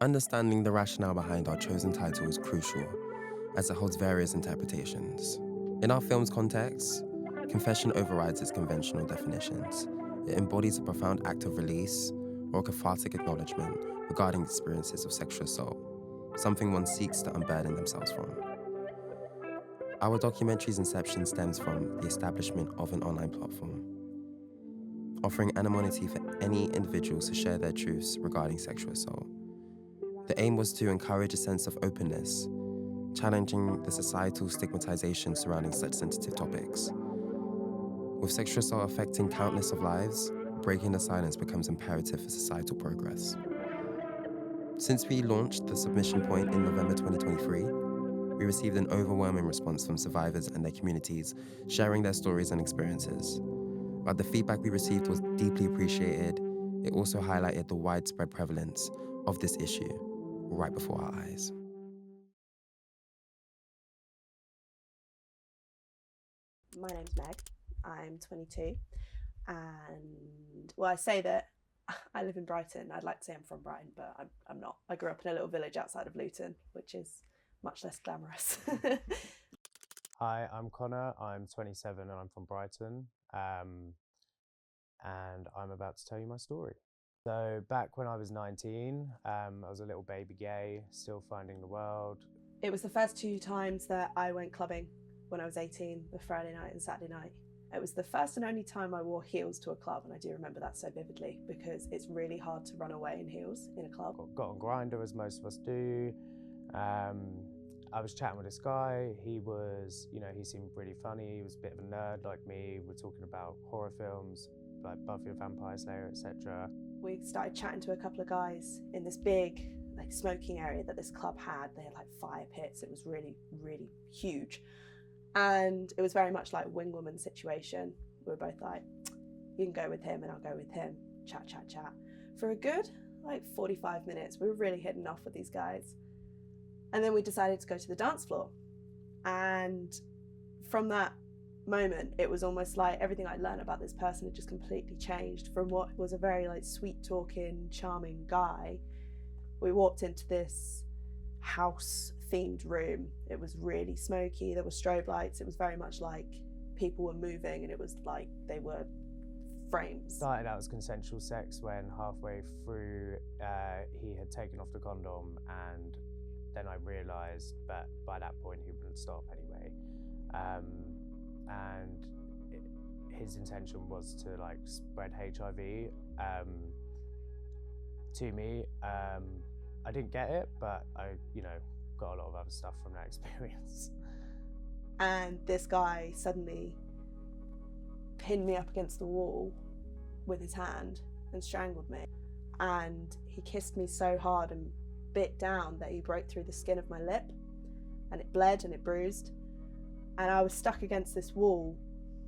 Understanding the rationale behind our chosen title is crucial, as it holds various interpretations. In our film's context, confession overrides its conventional definitions. It embodies a profound act of release or a cathartic acknowledgement regarding experiences of sexual assault, something one seeks to unburden themselves from. Our documentary's inception stems from the establishment of an online platform, offering anonymity for any individuals to share their truths regarding sexual assault. The aim was to encourage a sense of openness, challenging the societal stigmatization surrounding such sensitive topics. With sexual assault affecting countless of lives, breaking the silence becomes imperative for societal progress. Since we launched the submission point in November 2023, we received an overwhelming response from survivors and their communities sharing their stories and experiences. While the feedback we received was deeply appreciated, it also highlighted the widespread prevalence of this issue right before our eyes. My name's Meg. I'm 22, and well, I say that I live in Brighton. I'd like to say I'm from Brighton, but I'm not. I grew up in a little village outside of Luton, which is much less glamorous. Hi, I'm Connor. I'm 27 and I'm from Brighton. And I'm about to tell you my story. So back when I was 19, I was a little baby gay, still finding the world. It was the first 2 times that I went clubbing when I was 18, the Friday night and Saturday night. It was the first and only time I wore heels to a club, and I do remember that so vividly because it's really hard to run away in heels in a club. Got on Grindr, as most of us do. I was chatting with this guy. He was, he seemed really funny. He was a bit of a nerd like me. We're talking about horror films like Buffy the Vampire Slayer, etc. We started chatting to a couple of guys in this big smoking area that this club had. They had fire pits. It was really, really huge. And it was very much like Wing Woman situation. We were both like, you can go with him and I'll go with him. Chat, chat, chat. For a good 45 minutes, we were really hitting off with these guys. And then we decided to go to the dance floor. And from that moment, it was almost like everything I'd learned about this person had just completely changed. From what was a very sweet talking, charming guy, we walked into this house themed room. It was really smoky. There were strobe lights. It was very much like people were moving and it was like they were frames. Started out as consensual sex when halfway through he had taken off the condom, and then I realised that by that point he wouldn't stop anyway. And his intention was to spread HIV to me. I didn't get it, but I got a lot of other stuff from that experience. And this guy suddenly pinned me up against the wall with his hand and strangled me. And he kissed me so hard and bit down that he broke through the skin of my lip, and it bled and it bruised. And I was stuck against this wall,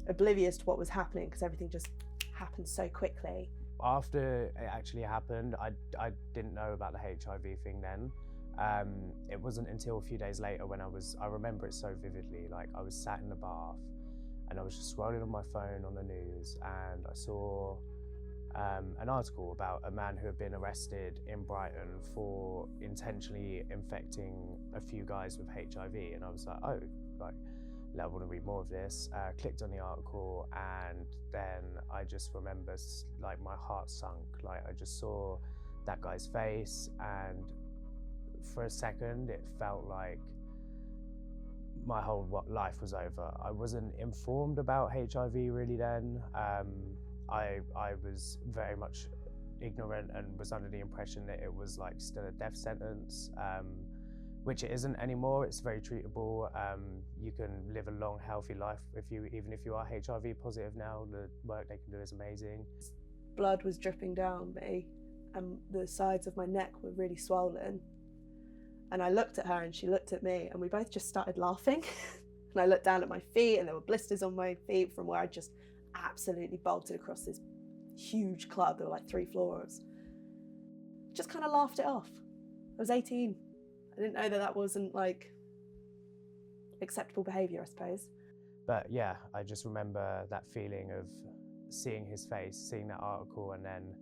oblivious to what was happening because everything just happened so quickly. After it actually happened, I didn't know about the HIV thing then. It wasn't until a few days later when I remember it so vividly. I was sat in the bath and I was just scrolling on my phone on the news, and I saw an article about a man who had been arrested in Brighton for intentionally infecting a few guys with HIV. And I was like, oh, I want to read more of this. Clicked on the article, and then I just remember my heart sunk. I just saw that guy's face, and for a second it felt like my whole life was over. I wasn't informed about HIV really then. I was very much ignorant and was under the impression that it was still a death sentence, which it isn't anymore. It's very treatable. You can live a long, healthy life even if you are HIV positive now. The work they can do is amazing. Blood was dripping down me, and the sides of my neck were really swollen. And I looked at her and she looked at me, and we both just started laughing. And I looked down at my feet and there were blisters on my feet from where I just absolutely bolted across this huge club. There were 3 floors. Just kind of laughed it off. I was 18. I didn't know that wasn't acceptable behaviour, I suppose. But yeah, I just remember that feeling of seeing his face, seeing that article, and then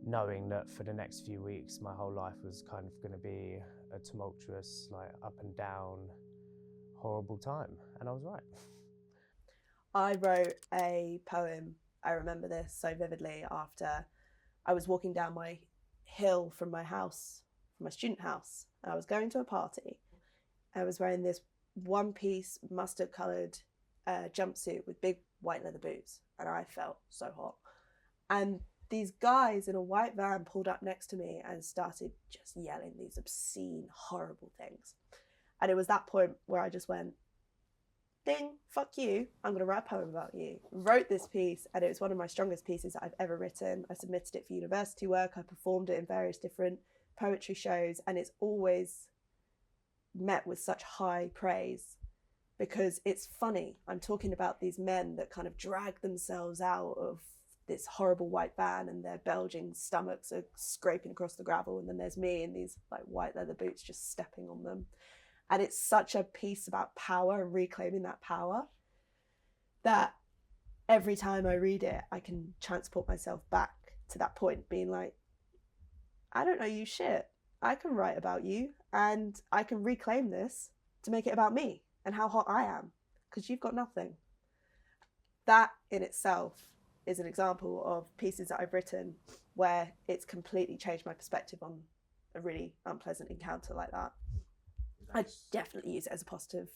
knowing that for the next few weeks my whole life was kind of going to be a tumultuous, like up and down, horrible time, and I was right. I wrote a poem, I remember this so vividly, after I was walking down my hill from my house, from my student house. I was going to a party. I was wearing this one-piece mustard coloured jumpsuit with big white leather boots, and I felt so hot. And these guys in a white van pulled up next to me and started just yelling these obscene, horrible things. And it was that point where I just went, ding, fuck you, I'm going to write a poem about you. Wrote this piece, and it was one of my strongest pieces that I've ever written. I submitted it for university work. I performed it in various different poetry shows, and it's always met with such high praise because it's funny. I'm talking about these men that kind of drag themselves out of this horrible white van, and their bulging stomachs are scraping across the gravel, and then there's me in these like white leather boots just stepping on them. And it's such a piece about power and reclaiming that power that every time I read it, I can transport myself back to that point, being like, I don't know you shit. I can write about you, and I can reclaim this to make it about me and how hot I am, because you've got nothing. That in itself is an example of pieces that I've written where it's completely changed my perspective on a really unpleasant encounter like that. I definitely use it as a positive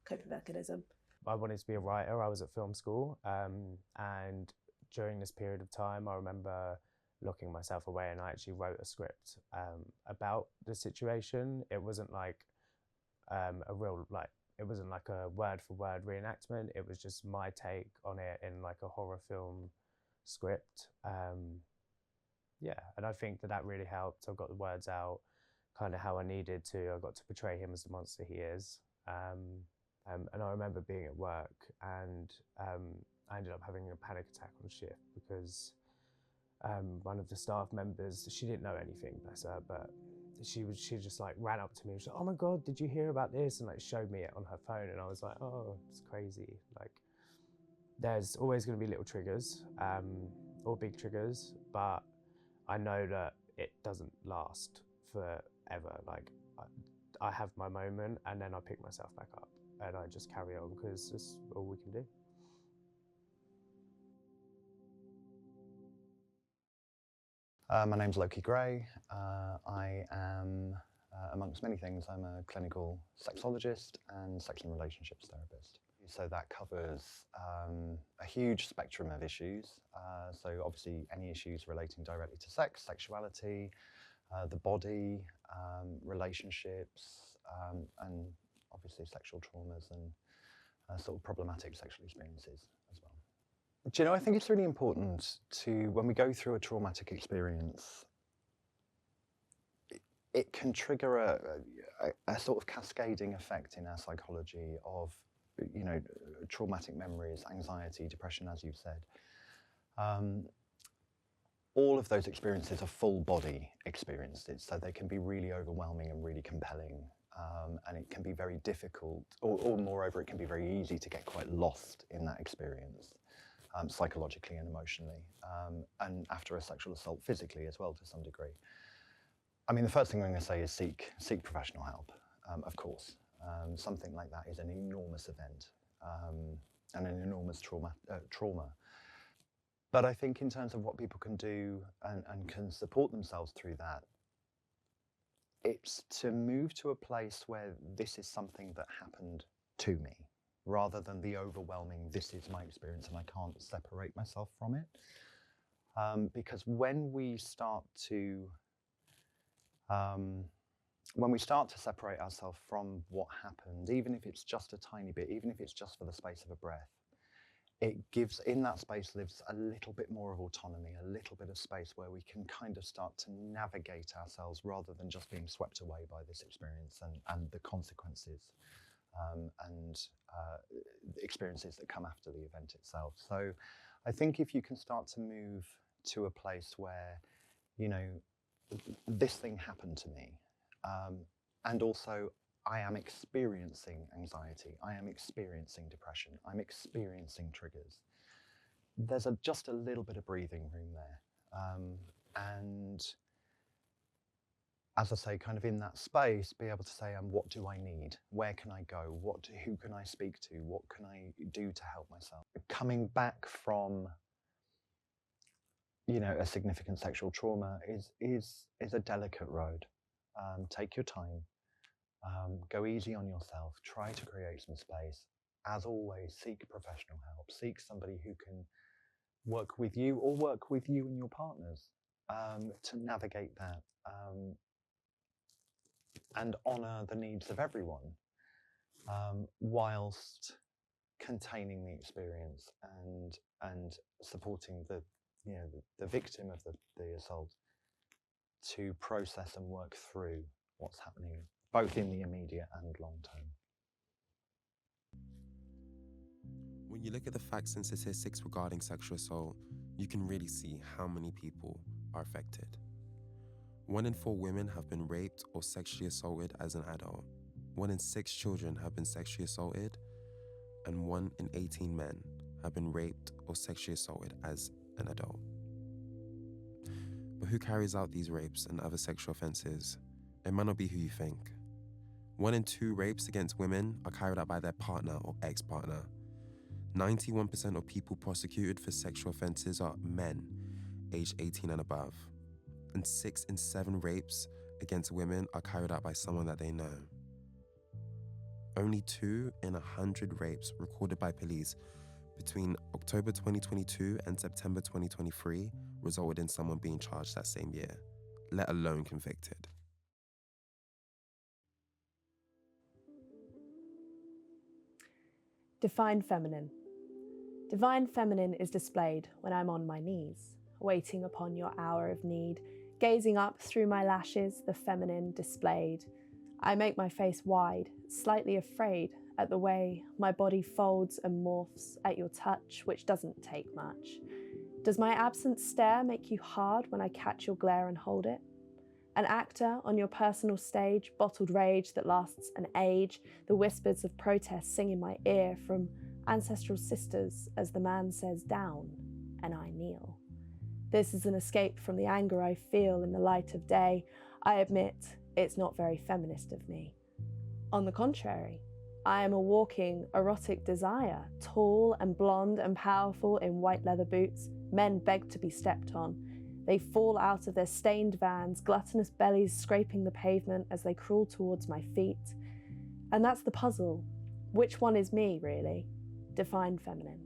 coping mechanism. I wanted to be a writer. I was at film school, and during this period of time, I remember locking myself away, and I actually wrote a script about the situation. It wasn't like a real, like, it wasn't like a word for word reenactment. It was just my take on it in like a horror film script. Yeah, and I think that really helped. I got the words out kind of how I needed to. I got to portray him as the monster he is. And I remember being at work, and I ended up having a panic attack on shift because one of the staff members, she didn't know anything, bless her, but she just like ran up to me and was like, oh my God, did you hear about this? And like showed me it on her phone, and I was like, oh, it's crazy. Like, there's always going to be little triggers, or big triggers, but I know that it doesn't last forever. Like, I have my moment, and then I pick myself back up and I just carry on, because it's all we can do. My name's Loki Gray. I am, amongst many things, I'm a clinical sexologist and sex and relationships therapist. So that covers a huge spectrum of issues. So obviously any issues relating directly to sex, sexuality, the body, relationships, and obviously sexual traumas and sort of problematic sexual experiences as well. Do you know, I think it's really important to, when we go through a traumatic experience, it can trigger a sort of cascading effect in our psychology of, you know, traumatic memories, anxiety, depression, as you've said. All of those experiences are full body experiences, so they can be really overwhelming and really compelling. And it can be very difficult, or moreover, it can be very easy to get quite lost in that experience. Psychologically and emotionally, and after a sexual assault, physically as well, to some degree. I mean, the first thing I'm going to say is seek professional help, of course. Something like that is an enormous event and an enormous trauma. But I think in terms of what people can do and can support themselves through that, it's to move to a place where this is something that happened to me, rather than the overwhelming, this is my experience and I can't separate myself from it. Because when we start to separate ourselves from what happened, even if it's just a tiny bit, even if it's just for the space of a breath, it gives, in that space lives a little bit more of autonomy, a little bit of space where we can kind of start to navigate ourselves rather than just being swept away by this experience and the consequences. And experiences that come after the event itself. So I think if you can start to move to a place where, you know, this thing happened to me, and also I am experiencing anxiety, I am experiencing depression, I'm experiencing triggers. There's just a little bit of breathing room there. And as I say, kind of in that space, be able to say, what do I need? Where can I go? Who can I speak to? What can I do to help myself? Coming back from, a significant sexual trauma is a delicate road. Take your time. Go easy on yourself. Try to create some space. As always, seek professional help. Seek somebody who can work with you or work with you and your partners to navigate that. And honour the needs of everyone, whilst containing the experience and supporting the victim of the assault to process and work through what's happening, both in the immediate and long term. When you look at the facts and statistics regarding sexual assault, you can really see how many people are affected. 1 in 4 women have been raped or sexually assaulted as an adult. 1 in 6 children have been sexually assaulted, and 1 in 18 men have been raped or sexually assaulted as an adult. But who carries out these rapes and other sexual offences? It might not be who you think. 1 in 2 rapes against women are carried out by their partner or ex-partner. 91% of people prosecuted for sexual offences are men, aged 18 and above. And 6 in 7 rapes against women are carried out by someone that they know. Only 2 in 100 rapes recorded by police between October 2022 and September 2023 resulted in someone being charged that same year, let alone convicted. Define feminine. Divine feminine is displayed when I'm on my knees, waiting upon your hour of need, gazing up through my lashes, the feminine displayed. I make my face wide, slightly afraid at the way my body folds and morphs at your touch, which doesn't take much. Does my absent stare make you hard when I catch your glare and hold it? An actor on your personal stage, bottled rage that lasts an age, the whispers of protest sing in my ear from ancestral sisters as the man says down and I kneel. This is an escape from the anger I feel in the light of day. I admit it's not very feminist of me. On the contrary, I am a walking erotic desire, tall and blonde and powerful in white leather boots. Men beg to be stepped on. They fall out of their stained vans, gluttonous bellies scraping the pavement as they crawl towards my feet. And that's the puzzle. Which one is me, really? Define feminine.